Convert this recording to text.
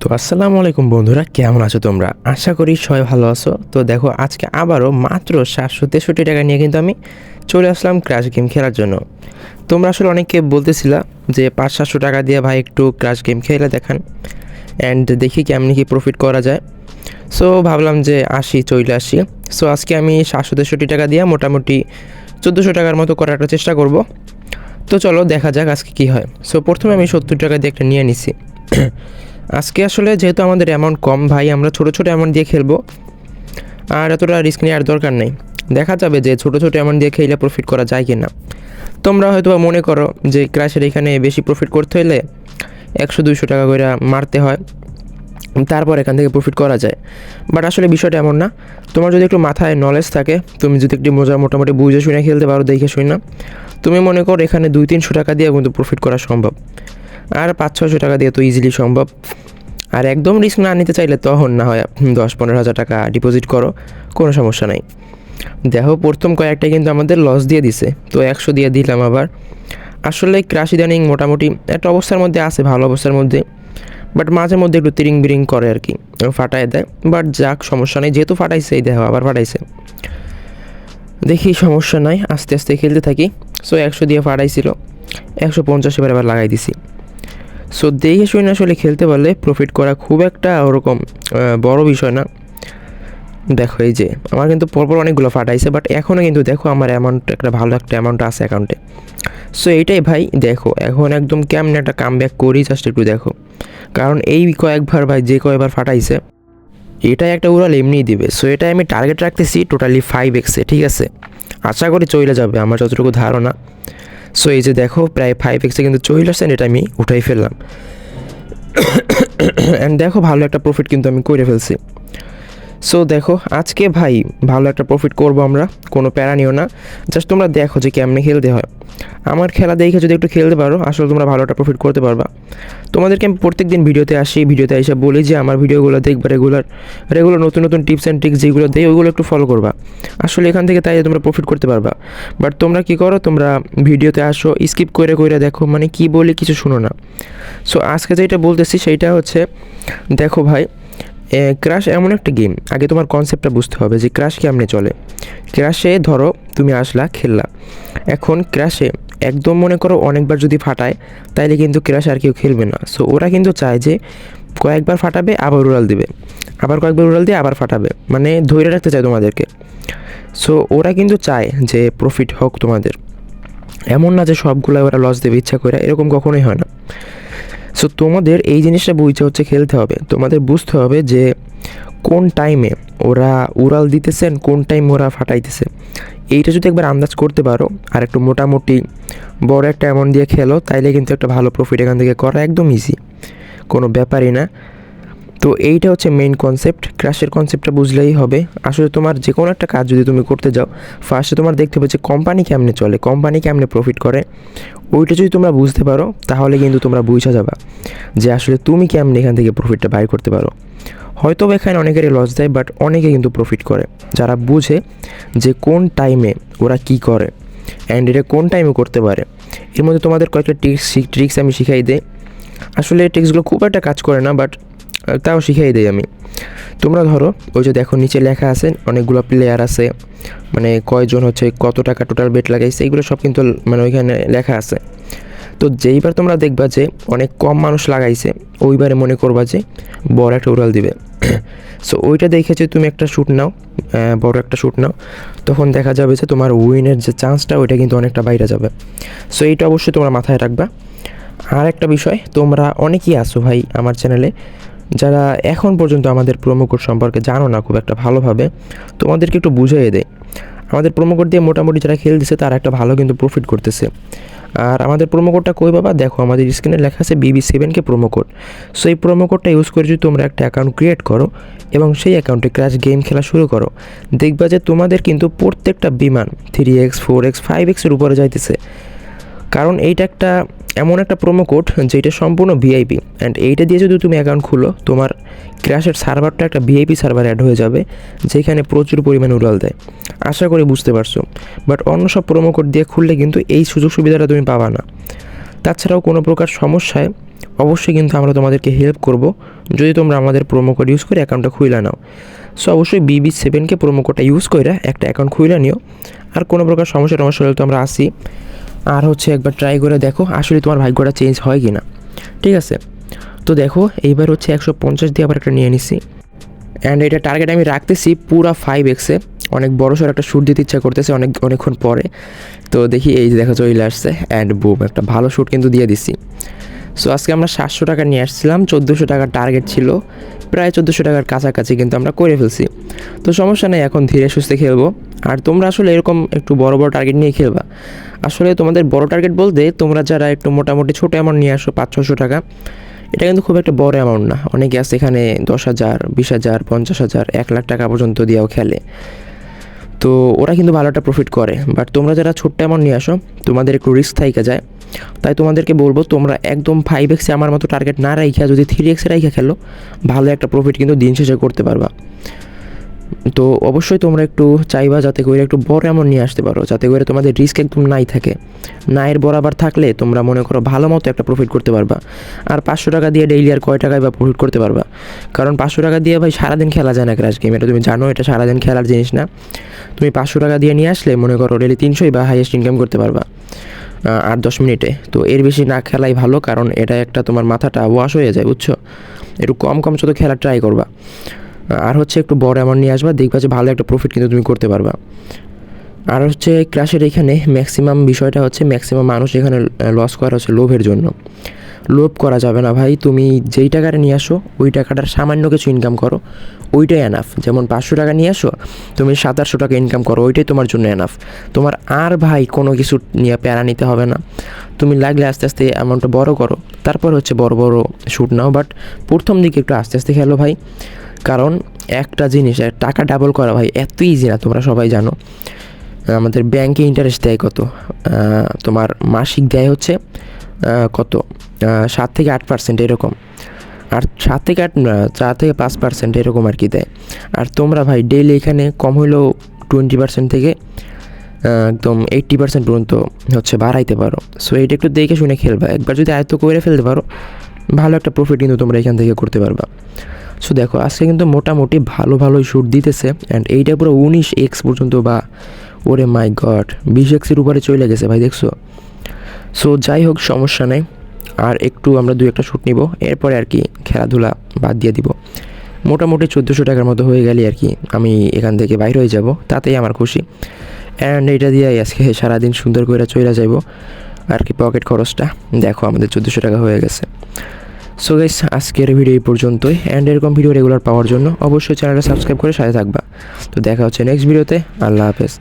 তো আসসালামু আলাইকুম বন্ধুরা, কেমন আছো তোমরা? আশা করি সবাই ভালো আছো। তো দেখো, আজকে আবারও মাত্র 763 টাকা নিয়ে কিন্তু আমি চলে আসলাম ক্র্যাশ গেম খেলার জন্য। তোমরা আসলে অনেকে বলতেছিলা যে 500-700 টাকা দিয়ে ভাই একটু ক্র্যাশ গেম খেলে দেখান অ্যান্ড দেখি কেমনি কি প্রফিট করা যায়। সো ভাবলাম যে চলে আসি। সো আজকে আমি 763 টাকা দিয়ে মোটামুটি 1400 টাকার মতো করার একটা চেষ্টা করব। তো চলো দেখা যাক আজকে কী হয়। সো প্রথমে আমি 70 টাকা দিয়ে একটা নিয়ে নিছি। আজকে আসলে যেহেতু আমাদের অ্যামাউন্ট কম ভাই, আমরা ছোটো ছোটো অ্যামাউন্ট দিয়ে খেলবো, আর এতটা রিস্ক নেওয়ার দরকার নেই। দেখা যাবে যে ছোটো ছোটো অ্যামাউন্ট দিয়ে খেলে প্রফিট করা যায় কি না। তোমরা হয়তো মনে করো যে ক্র্যাশের এখানে বেশি প্রফিট করতে হলে 100-200 টাকা করে মারতে হয়, তারপর এখান থেকে প্রফিট করা যায়। বাট আসলে বিষয়টা এমন না। তোমার যদি একটু মাথায় নলেজ থাকে, তুমি যদি একটু মোটামুটি বুঝে শুনে খেলতে পারো, দেখে শুনে না, তুমি মনে করো এখানে 200-300 টাকা দিয়ে কিন্তু প্রফিট করা সম্ভব, আর 500-600 টাকা দিয়ে তো ইজিলি সম্ভব। আর একদম রিস্ক না নিতে চাইলে তখন না হয় 10-15 হাজার টাকা ডিপোজিট করো, কোনো সমস্যা নাই। দেখো প্রথম কয়েকটা কিন্তু আমাদের লস দিয়ে দিছে, তো 100 দিয়ে দিলাম আবার। আসলে ক্র্যাশ ইদানিং মোটামুটি একটা অবস্থার মধ্যে আছে, ভালো অবস্থার মধ্যে, বাট মাঝে মধ্যে একটু তিরিং বিরিং করে আর কি, ফাটায় দেয়। বাট যাক, সমস্যা নেই, যেহেতু ফাটাইছে, এই দেখো আবার ফাটাইছে, দেখি সমস্যা নাই, আস্তে আস্তে খেলতে থাকি। সো 100 দিয়ে ফাটাইছিল, 150 এবার আবার লাগাই দিছি। সো দেখে শুনে আসলে খেলতে পারলে প্রফিট করা খুব একটা ওরকম বড় বিষয় না। দেখো এই যে আমার কিন্তু পরপর অনেকগুলো ফাটাইছে, বাট এখনও কিন্তু দেখো আমার অ্যামাউন্ট একটা ভালো একটা অ্যামাউন্ট আছে অ্যাকাউন্টে। সো এইটাই ভাই, দেখো এখন একদম কেমন একটা কাম ব্যাক করি, জাস্ট একটু দেখো। কারণ এই কয়েকবার ভাই যে কয়েকবার ফাটাইছে, এটাই একটা উড়াল এমনিই দিবে। সো এটাই আমি টার্গেট রাখতেছি টোটালি 5x-এ, ঠিক আছে? আশা করি চলে যাবে আমার যতটুকু ধারণা। সো এই যে দেখো প্রায় 5x-এ কিন্তু চলে আসছেন, এটা আমি উঠাই ফেললাম। অ্যান্ড দেখো ভালো একটা প্রফিট কিন্তু আমি করে ফেলছি। সো দেখো আজকে ভাই ভালো একটা প্রফিট করবো আমরা, কোনো প্যারা নিও না। জাস্ট তোমরা দেখো যে কেমনে খেলতে হয়। আমার খেলা দেখে যদি একটু খেলতে পারো, আসলে তোমরা ভালো একটা প্রফিট করতে পারবা। তোমাদেরকে আমি প্রত্যেক দিন ভিডিওতে এসে বলি যে আমার ভিডিওগুলো দেখবা, রেগুলার নতুন নতুন টিপস অ্যান্ড ট্রিক্স যেগুলো দেয় ওইগুলো একটু ফলো করবা। আসলে এখান থেকে তাই তোমরা প্রফিট করতে পারবা। বাট তোমরা কী করো, তোমরা ভিডিওতে আসো, স্কিপ করে দেখো, মানে কী বলি কিছু শুনো না। সো আজকে যেটা বলতেছি সেইটা হচ্ছে, দেখো ভাই, ক্র্যাশ এমন একটা গেম, আগে তোমার কনসেপ্টটা বুঝতে হবে যে ক্র্যাশ কেমনে চলে। ক্র্যাশে ধরো তুমি আসলা, খেললা, এখন ক্র্যাশে একদম মনে করো অনেকবার যদি ফাটায়, তাইলে কিন্তু ক্র্যাশ আর কেউ খেলবে না। সো ওরা কিন্তু চায় যে কয়েকবার ফাটাবে, আবার উড়াল দিবে, আবার কয়েকবার উড়াল দিয়ে আবার ফাটাবে, মানে ধরে রাখতে চায় তোমাদেরকে। সো ওরা কিন্তু চায় যে প্রফিট হোক তোমাদের। এমন না যে সবগুলো ওরা লস দেবে ইচ্ছা করে, এরকম কখনোই হয় না। সো তোমাদের এই জিনিসটা বুঝে খেলতে হবে। তোমাদের বুঝতে হবে যে কোন টাইমে ওরা উড়াল দিতেছেন, কোন টাইম ওরা ফাটাইতেছে। এইটা যদি একবার আন্দাজ করতে পারো, আর একটু মোটামুটি বড় একটা অ্যামাউন্ট দিয়ে খেলো, তাইলে কিন্তু একটা ভালো প্রফিট এখান থেকে করা একদম ইজি, কোনো ব্যাপারই না। তো এইটা হচ্ছে মেইন কনসেপ্ট, ক্র্যাশের কনসেপ্টটা বুঝলেই হবে। আসলে তোমার যে কোনো একটা কাজ যদি তুমি করতে যাও, ফার্স্টে তোমার দেখতে হবে যে কোম্পানি কেমনে চলে, কোম্পানি কেমনে প্রফিট করে। ওইটা যদি তোমরা বুঝতে পারো, তাহলে কিন্তু তোমরা বুঝা যাবা যে আসলে তুমি কেমনে এখান থেকে প্রফিটটা বাই করতে পারো। হয়তো এখানে অনেকেরই লস দেয়, বাট অনেকে কিন্তু প্রফিট করে যারা বুঝে যে কোন টাইমে ওরা কি করে অ্যান্ড এটা কোন টাইমে করতে পারে। এর মধ্যে তোমাদের কয়েকটা ট্রিক্স আমি শিখাই দিই। আসলে ট্রিক্সগুলো খুব একটা কাজ করে না, বাট তাও শিখাই দিই আমি। তোমরা ধরো ওই যে দেখো নিচে লেখা আছে অনেকগুলো প্লেয়ার আছে, মানে কয়জন হচ্ছে কত টাকা টোটাল বেট লাগাইছে, এইগুলো সব কিন্তু মানে ওইখানে লেখা আছে। তো যেইবার তোমরা দেখবা যে অনেক কম মানুষ লাগাইছে, ওইবারে মনে করবা যে বড় একটা উড়াল দিবে। সো ওইটা দেখে যে তুমি একটা শ্যুট নাও, বড় একটা শ্যুট নাও, তখন দেখা যাবে যে তোমার উইনের যে চান্সটা ওইটা কিন্তু অনেকটা বাইরে যাবে। সো এইটা অবশ্যই তোমরা মাথায় রাখবা। আর একটা বিষয়, তোমরা অনেকেই আসো ভাই আমার চ্যানেলে যারা এখন পর্যন্ত আমাদের প্রোমো কোড সম্পর্কে জানো না খুব একটা ভালোভাবে, তোমাদেরকে একটু বুঝিয়ে দেয়। আমাদের প্রোমো কোড দিয়ে মোটামুটি যারা খেলতেছে তারা একটা ভালো কিন্তু প্রফিট করতেছে। আর আমাদের প্রোমো কোডটা কই বাবা, দেখো আমাদের স্ক্রিনে লেখা আছে BB7K প্রোমো কোড। সো এই প্রোমো কোডটা ইউজ করে যদি তোমরা একটা অ্যাকাউন্ট ক্রিয়েট করো এবং সেই অ্যাকাউন্টে ক্র্যাশ গেম খেলা শুরু করো, দেখবা যে তোমাদের কিন্তু প্রত্যেকটা বিমান 3x 4x 5x-এর উপরে যাইতেছে। কারণ এইটা একটা এমন একটা প্রোমো কোড যেটা সম্পূর্ণ ভিআইপি, অ্যান্ড এইটা দিয়ে যদি তুমি অ্যাকাউন্ট খুলো, তোমার ক্র্যাশের সার্ভারটা একটা ভিআইপি সার্ভার অ্যাড হয়ে যাবে, যেখানে প্রচুর পরিমাণে উড়াল দেয়। আশা করি বুঝতে পারছো। বাট অন্য সব প্রোমো কোড দিয়ে খুললে কিন্তু এই সুযোগ সুবিধাটা তুমি পাবা না। তাছাড়াও কোনো প্রকার সমস্যায় অবশ্যই কিন্তু আমরা তোমাদেরকে হেল্প করব যদি তোমরা আমাদের প্রোমো কোড ইউজ করে অ্যাকাউন্টটা খুলে নাও। সো অবশ্যই BB7কে প্রোমো কোডটা ইউজ করে একটা অ্যাকাউন্ট খুলে নিও। আর কোনো প্রকার সমস্যা হলে তো আমরা আসি, আর হচ্ছে একবার ট্রাই করে দেখো আসলে তোমার ভাগ্যটা চেঞ্জ হয় কি না, ঠিক আছে? তো দেখো এইবার হচ্ছে 150 দিয়ে আবার একটা নিয়ে নিছি, অ্যান্ড এটা টার্গেট আমি রাখতেছি পুরা 5x-এ। অনেক বড়সড় একটা শ্যুট দিতে ইচ্ছা করতেছে অনেকক্ষণ পরে। তো দেখি এই যে দেখো চলে আসছে, অ্যান্ড বুম একটা ভালো শ্যুট কিন্তু দিয়ে দিছি। সো আজকে আমরা 700 টাকা নিয়ে আসছিলাম, 1400 টাকার টার্গেট ছিল, প্রায় 1400 টাকার কাছাকাছি কিন্তু আমরা করে ফেলছি। তো সমস্যা নেই, এখন ধীরে সুস্থে খেলবো। আর তোমরা আসলে এরকম একটু বড় বড় টার্গেট নিয়ে খেলবা। আসলে তোমাদের বড় টার্গেট বলতে তোমরা যারা একটু মোটামুটি ছোটো অ্যামাউন্ট নিয়ে আসো 500-600 টাকা, এটা কিন্তু খুব একটা বড় অ্যামাউন্ট না। অনেকে আছে এখানে 10,000, 20,000, 50,000, 1 লাখ টাকা পর্যন্ত দিয়েও খেলে। তো ওরা কিন্তু ভালো একটা প্রফিট করে। বাট তোমরা যারা ছোট্ট অ্যামাউন্ট নিয়ে আসো, তোমাদের একটু রিস্ক থাইকা যায়। তাই তোমাদেরকে বলবো তোমরা একদম 5x-এ আমার মতো টার্গেট না রাইখা যদি 3x-এ রাইখা খেলো, ভালো একটা প্রফিট কিন্তু দিন শেষে করতে পারবা। তো অবশ্যই তোমরা একটু চাইবা যাতে করে একটু বড় অ্যামাউন্ট নিয়ে আসতে পারো, যাতে করে তোমাদের রিস্ক একদম নাই থাকে। নায়ের বরাবর থাকলে তোমরা মনে করো ভালো মতো একটা প্রফিট করতে পারবা। আর 500 টাকা দিয়ে ডেইলি আর কয় টাকায় বা প্রফিট করতে পারবা? কারণ 500 টাকা দিয়ে ভাই সারাদিন খেলা যায় না ক্র্যাশ গেম, এটা তুমি জানো, এটা সারাদিন খেলার জিনিস না। তুমি 500 টাকা দিয়ে নিয়ে আসলে মনে করো ডেইলি 300 বা হাইয়েস্ট ইনকাম করতে পারবা 8-10 মিনিটে। তো এর বেশি না খেলাই ভালো, কারণ এটা একটা তোমার মাথাটা ওয়াশ হয়ে যায়, বুঝছো? একটু কম কম ছোটো খেলা ট্রাই করবা। আর হচ্ছে একটু বড় অ্যামাউন্ট নিয়ে আসবা, দেখবা যে ভালো একটা প্রফিট কিন্তু তুমি করতে পারবা। আর হচ্ছে ক্র্যাশের এখানে ম্যাক্সিমাম বিষয়টা হচ্ছে ম্যাক্সিমাম মানুষ এখানে লস করা হচ্ছে লোভের জন্য। লোভ করা যাবে না ভাই, তুমি যেই টাকাটা নিয়ে আসো ওই টাকাটার সামান্য কিছু ইনকাম করো, ওইটাই এনাফ। যেমন 500 টাকা নিয়ে আসো, তুমি 700-800 টাকা ইনকাম করো, ওইটাই তোমার জন্য এনাফ। তোমার আর ভাই কোনো কিছু নিয়ে প্যারা নিতে হবে না। তুমি লাগলে আস্তে আস্তে অ্যামাউন্টটা বড় করো, তারপর হচ্ছে বড় বড় শ্যুট নাও। বাট প্রথম দিকে একটু আস্তে আস্তে খেলো ভাই, কারণ একটা জিনিস টাকা ডাবল করা ভাই এত ইজি না, তোমরা সবাই জানো। আমাদের ব্যাংকে ইন্টারেস্ট দেয় কত, তোমার মাসিক দেয় হচ্ছে কত 7-8% এরকম। আর 4-5% এরকম আর কি দেয়। আর তোমরা ভাই ডেইলি এখানে কম হলেও 20% থেকে একদম 80% পর্যন্ত হচ্ছে বাড়াইতে পারো। সো এইটা একটু দেখে শুনে খেলবা। একবার যদি আয়ত্ত করে ফেলতে পারো, ভালো একটা প্রফিট কিন্তু তোমরা এখান থেকে করতে পারবা। সো দেখো আজকে কিন্তু মোটামুটি ভালোই শ্যুট দিতেছে, অ্যান্ড এইটা পুরো 19x পর্যন্ত, বা ওরে মাই গড 20x-এর উপরে চলে গেছে ভাই, দেখছো? সো যাই হোক সমস্যা নেই, আর একটু আমরা 2-1টা শ্যুট নিব, এরপরে আর কি খেলাধুলা বাদ দিয়ে দিব। মোটামুটি 1400 টাকার মতো হয়ে গেলে আর কি আমি এখান থেকে বাইর হয়ে যাব, তাতেই আমার খুশি। অ্যান্ড এইটা দিয়ে আজকে সারাদিন সুন্দর করে চলে যাব আর কি, পকেট খরচটা। দেখো আমাদের 1400 টাকা হয়ে গেছে। সো গাইস আজকের ভিডিও এই পর্যন্তই, অ্যান্ড এরকম ভিডিও রেগুলার পাওয়ার জন্য অবশ্যই চ্যানেলটা সাবস্ক্রাইব করে সাথে থাকবা। তো দেখা হচ্ছে নেক্সট ভিডিওতে, আল্লাহ হাফেজ।